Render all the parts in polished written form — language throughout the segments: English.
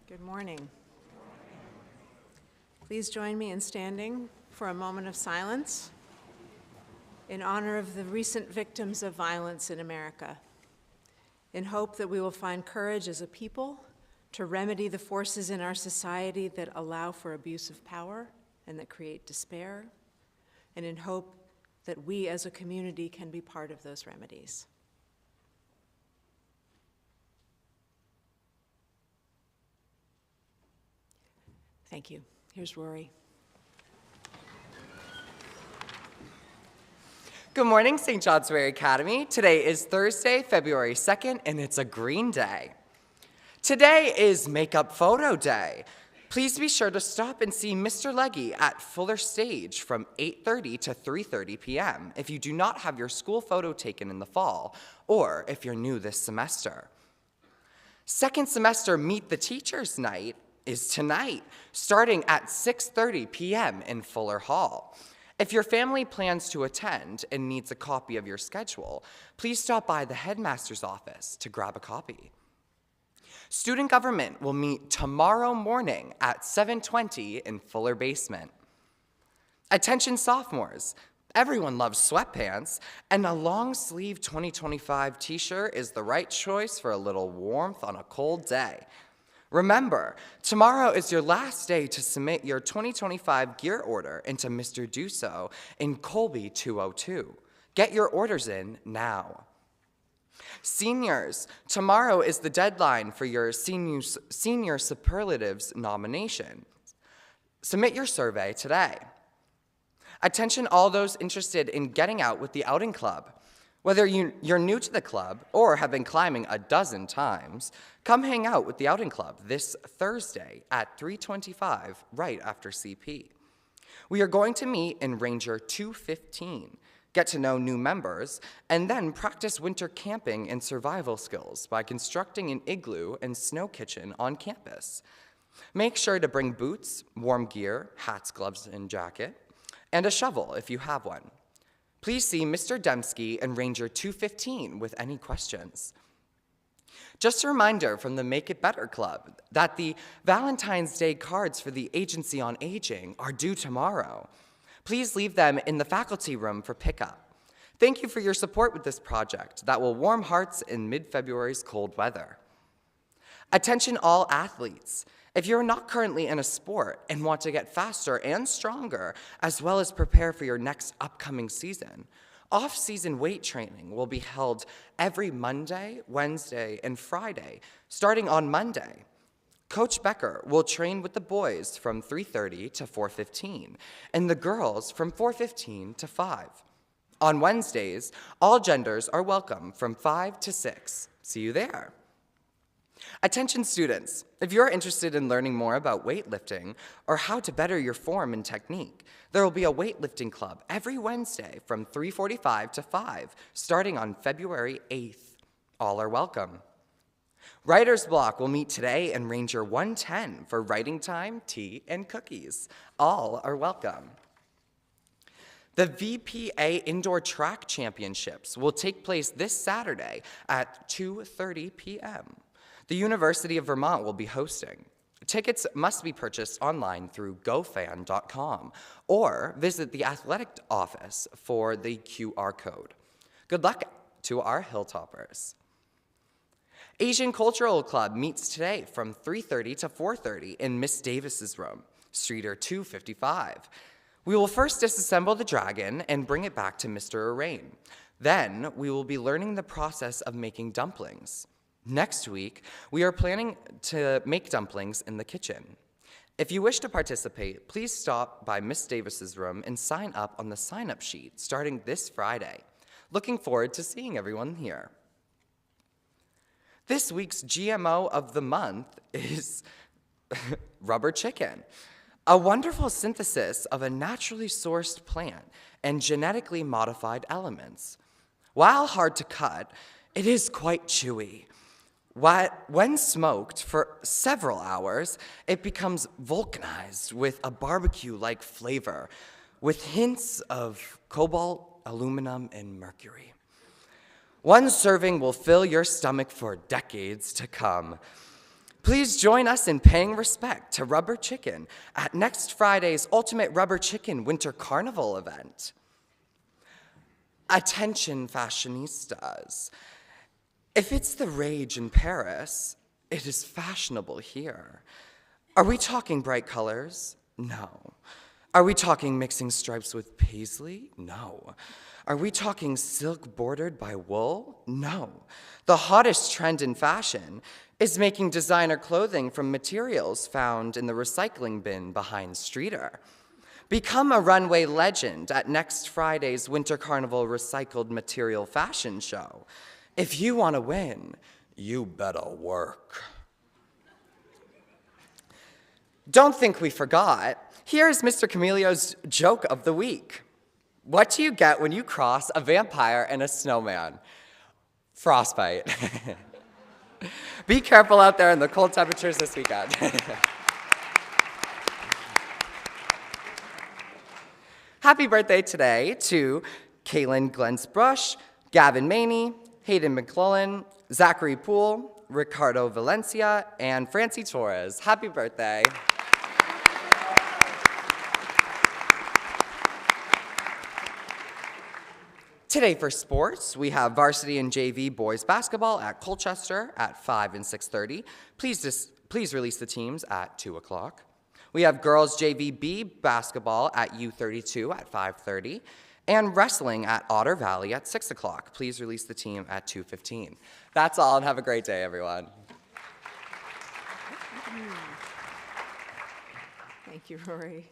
Good morning. Please join me in standing for a moment of silence in honor of the recent victims of violence in America, in hope that we will find courage as a people to remedy the forces in our society that allow for abuse of power and that create despair, and in hope that we as a community can be part of those remedies. Thank you. Here's Rory. Good morning, St. Johnsbury Academy. Today is Thursday, February 2nd, and it's a green day. Today is Makeup Photo Day. Please be sure to stop and see Mr. Leggy at Fuller Stage from 8:30 to 3:30 p.m. if you do not have your school photo taken in the fall, or if you're new this semester. Second semester Meet the Teachers Night is tonight, starting at 6:30 p.m. in Fuller Hall. If your family plans to attend and needs a copy of your schedule, please stop by the headmaster's office to grab a copy. Student government will meet tomorrow morning at 7:20 in Fuller Basement. Attention sophomores, everyone loves sweatpants, and a long-sleeve 2025 t-shirt is the right choice for a little warmth on a cold day. Remember, tomorrow is your last day to submit your 2025 gear order into Mr. Dusso in Colby 202. Get your orders in now. Seniors, tomorrow is the deadline for your senior superlatives nomination. Submit your survey today. Attention all those interested in getting out with the outing club. Whether you're new to the club or have been climbing a dozen times, come hang out with the outing club this Thursday at 3:25 right after CP. We are going to meet in Ranger 215, get to know new members, and then practice winter camping and survival skills by constructing an igloo and snow kitchen on campus. Make sure to bring boots, warm gear, hats, gloves, and jacket, and a shovel if you have one. Please see Mr. Dembski and Ranger 215 with any questions. Just a reminder from the Make It Better Club that the Valentine's Day cards for the Agency on Aging are due tomorrow. Please leave them in the faculty room for pickup. Thank you for your support with this project that will warm hearts in mid-February's cold weather. Attention all athletes. If you're not currently in a sport and want to get faster and stronger, as well as prepare for your next upcoming season, off-season weight training will be held every Monday, Wednesday, and Friday, starting on Monday. Coach Becker will train with the boys from 3:30 to 4:15, and the girls from 4:15 to 5. On Wednesdays, all genders are welcome from 5 to 6. See you there. Attention students, if you're interested in learning more about weightlifting or how to better your form and technique, there will be a weightlifting club every Wednesday from 3:45 to 5, starting on February 8th. All are welcome. Writer's Block will meet today in Ranger 110 for writing time, tea, and cookies. All are welcome. The VPA Indoor Track Championships will take place this Saturday at 2:30 p.m. The University of Vermont will be hosting. Tickets must be purchased online through gofan.com or visit the athletic office for the QR code. Good luck to our Hilltoppers. Asian Cultural Club meets today from 3:30 to 4:30 in Miss Davis's room, Streeter 255. We will first disassemble the dragon and bring it back to Mr. Arain. Then we will be learning the process of making dumplings. Next week, we are planning to make dumplings in the kitchen. If you wish to participate, please stop by Miss Davis's room and sign up on the sign-up sheet starting this Friday. Looking forward to seeing everyone here. This week's GMO of the month is rubber chicken, a wonderful synthesis of a naturally sourced plant and genetically modified elements. While hard to cut, it is quite chewy. When smoked for several hours, it becomes vulcanized with a barbecue-like flavor, with hints of cobalt, aluminum, and mercury. One serving will fill your stomach for decades to come. Please join us in paying respect to Rubber Chicken at next Friday's Ultimate Rubber Chicken Winter Carnival event. Attention fashionistas. If it's the rage in Paris, it is fashionable here. Are we talking bright colors? No. Are we talking mixing stripes with paisley? No. Are we talking silk bordered by wool? No. The hottest trend in fashion is making designer clothing from materials found in the recycling bin behind Streeter. Become a runway legend at next Friday's Winter Carnival Recycled Material Fashion Show. If you want to win, you better work. Don't think we forgot. Here's Mr. Camilio's joke of the week. What do you get when you cross a vampire and a snowman? Frostbite. Be careful out there in the cold temperatures this weekend. Happy birthday today to Kaylin Glentz-Brush, Gavin Maney, Hayden McClellan, Zachary Poole, Ricardo Valencia, and Francie Torres. Happy birthday. Today for sports, we have varsity and JV boys basketball at Colchester at 5 and 6:30. Please release the teams at 2 o'clock. We have girls JVB basketball at U32 at 5:30, and wrestling at Otter Valley at 6 o'clock. Please release the team at 2:15. That's all, and have a great day, everyone. Thank you, Rory.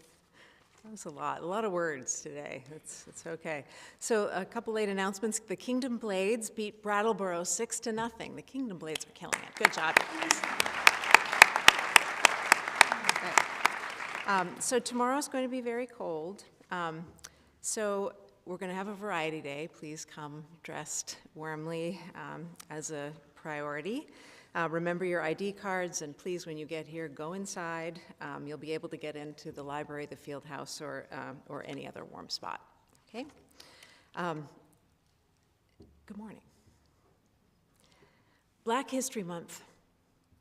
That was a lot of words today. It's okay. So a couple late announcements. The Kingdom Blades beat Brattleboro 6-0. The Kingdom Blades are killing it. Good job, you guys. Okay. So tomorrow's going to be very cold. So we're going to have a variety day. Please come dressed warmly as a priority. Remember your ID cards, and please, when you get here, go inside. You'll be able to get into the library, the field house, or any other warm spot. Okay? Good morning. Black History Month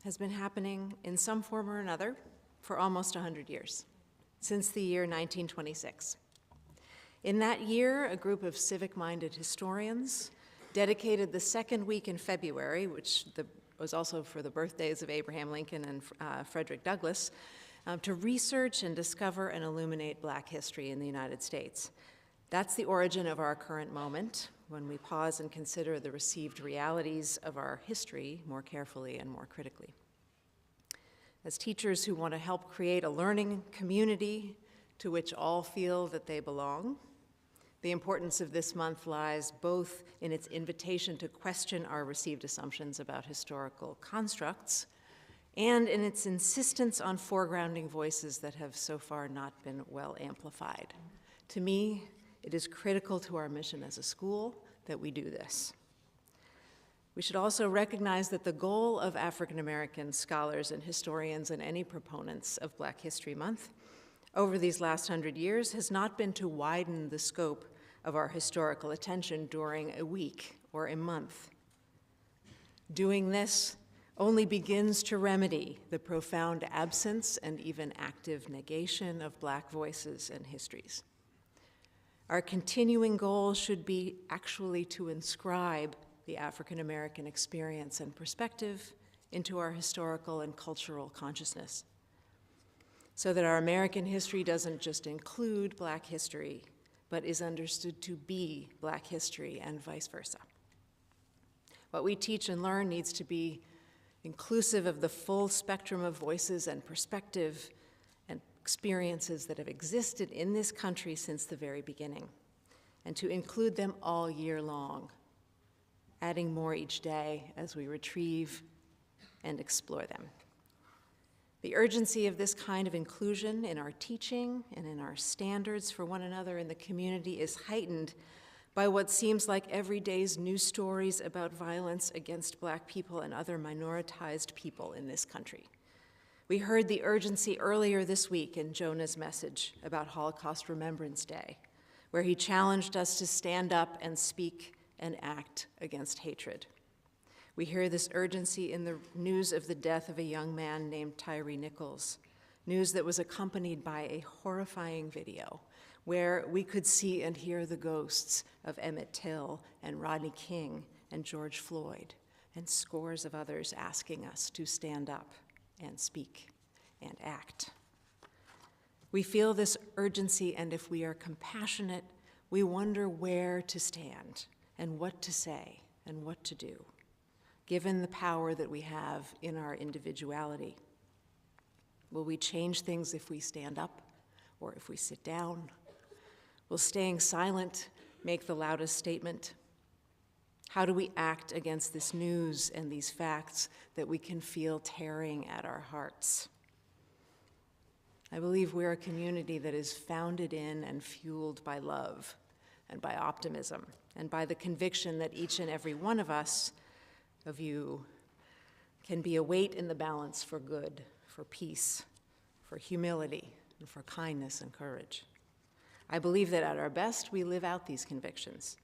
has been happening in some form or another for almost 100 years, since the year 1926. In that year, a group of civic-minded historians dedicated the second week in February, which was also for the birthdays of Abraham Lincoln and Frederick Douglass, to research and discover and illuminate Black history in the United States. That's the origin of our current moment, when we pause and consider the received realities of our history more carefully and more critically. As teachers who want to help create a learning community to which all feel that they belong, the importance of this month lies both in its invitation to question our received assumptions about historical constructs and in its insistence on foregrounding voices that have so far not been well amplified. To me, it is critical to our mission as a school that we do this. We should also recognize that the goal of African American scholars and historians and any proponents of Black History Month over these last 100 years has not been to widen the scope of our historical attention during a week or a month. Doing this only begins to remedy the profound absence and even active negation of Black voices and histories. Our continuing goal should be actually to inscribe the African American experience and perspective into our historical and cultural consciousness, so that our American history doesn't just include Black history, but is understood to be Black history and vice versa. What we teach and learn needs to be inclusive of the full spectrum of voices and perspective and experiences that have existed in this country since the very beginning, and to include them all year long, adding more each day as we retrieve and explore them. The urgency of this kind of inclusion in our teaching and in our standards for one another in the community is heightened by what seems like every day's news stories about violence against Black people and other minoritized people in this country. We heard the urgency earlier this week in Jonah's message about Holocaust Remembrance Day, where he challenged us to stand up and speak and act against hatred. We hear this urgency in the news of the death of a young man named Tyree Nichols, news that was accompanied by a horrifying video where we could see and hear the ghosts of Emmett Till and Rodney King and George Floyd and scores of others asking us to stand up and speak and act. We feel this urgency, and if we are compassionate, we wonder where to stand and what to say and what to do, given the power that we have in our individuality. Will we change things if we stand up or if we sit down? Will staying silent make the loudest statement? How do we act against this news and these facts that we can feel tearing at our hearts? I believe we're a community that is founded in and fueled by love and by optimism and by the conviction that each and every one of us, of you, can be a weight in the balance for good, for peace, for humility, and for kindness and courage. I believe that at our best, we live out these convictions.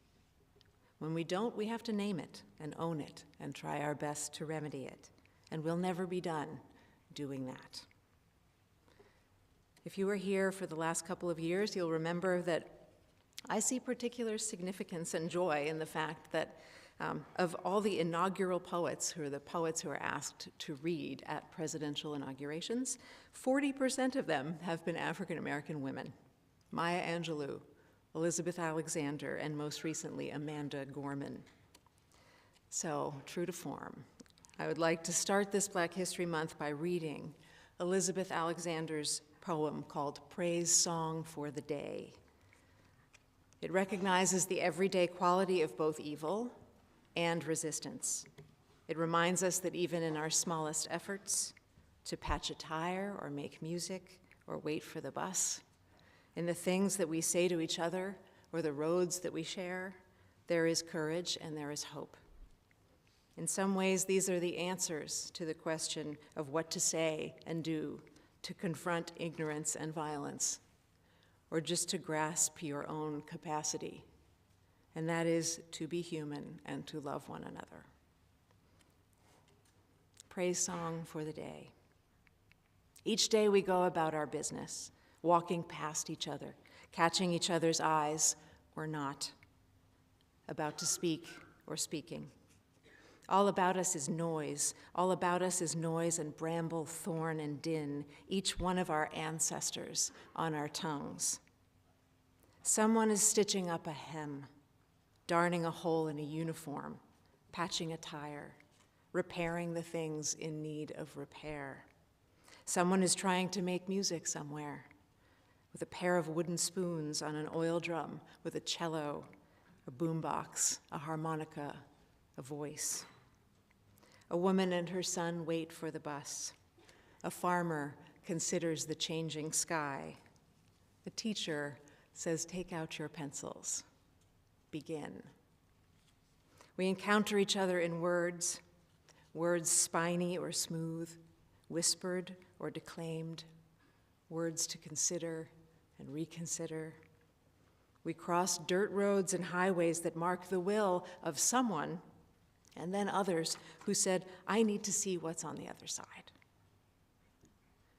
When we don't, we have to name it and own it and try our best to remedy it, and we'll never be done doing that. If you were here for the last couple of years, you'll remember that I see particular significance and joy in the fact that of all the inaugural poets, who are the poets who are asked to read at presidential inaugurations, 40% of them have been African American women. Maya Angelou, Elizabeth Alexander, and most recently, Amanda Gorman. So, true to form, I would like to start this Black History Month by reading Elizabeth Alexander's poem called Praise Song for the Day. It recognizes the everyday quality of both evil and resistance. It reminds us that even in our smallest efforts to patch a tire or make music or wait for the bus, in the things that we say to each other or the roads that we share, there is courage and there is hope. In some ways, these are the answers to the question of what to say and do to confront ignorance and violence, or just to grasp your own capacity, and that is to be human and to love one another. Praise song for the day. Each day we go about our business, walking past each other, catching each other's eyes or not, about to speak or speaking. All about us is noise. All about us is noise and bramble, thorn and din, each one of our ancestors on our tongues. Someone is stitching up a hem, darning a hole in a uniform, patching a tire, repairing the things in need of repair. Someone is trying to make music somewhere, with a pair of wooden spoons on an oil drum, with a cello, a boombox, a harmonica, a voice. A woman and her son wait for the bus. A farmer considers the changing sky. A teacher says, "Take out your pencils. Begin." We encounter each other in words, words spiny or smooth, whispered or declaimed, words to consider and reconsider. We cross dirt roads and highways that mark the will of someone, and then others who said, "I need to see what's on the other side.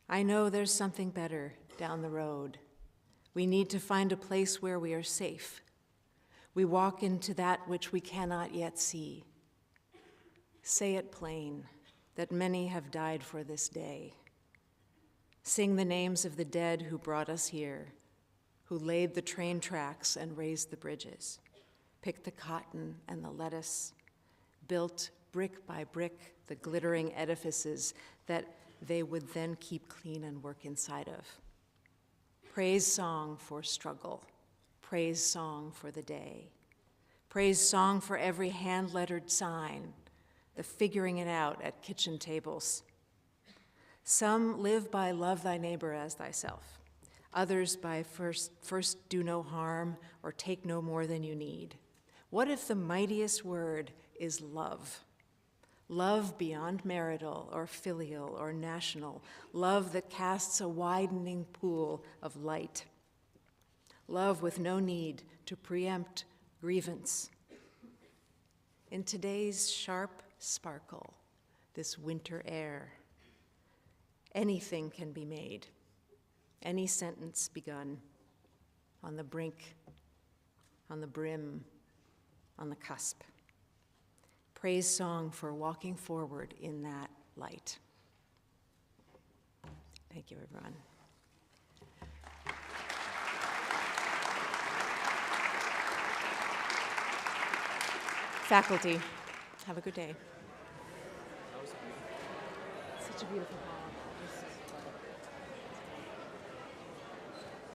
I know there's something better down the road. We need to find a place where we are safe. We walk into that which we cannot yet see. Say it plain, that many have died for this day. Sing the names of the dead who brought us here, who laid the train tracks and raised the bridges, picked the cotton and the lettuce, built brick by brick the glittering edifices that they would then keep clean and work inside of. Praise song for struggle. Praise song for the day. Praise song for every hand-lettered sign, the figuring it out at kitchen tables. Some live by love thy neighbor as thyself. Others by first do no harm or take no more than you need. What if the mightiest word is love? Love beyond marital or filial or national, love that casts a widening pool of light. Love with no need to preempt grievance. In today's sharp, sparkle, this winter air. Anything can be made, any sentence begun, on the brink, on the brim, on the cusp. Praise song for walking forward in that light. Thank you, everyone. Faculty, have a good day. Such a beautiful poem.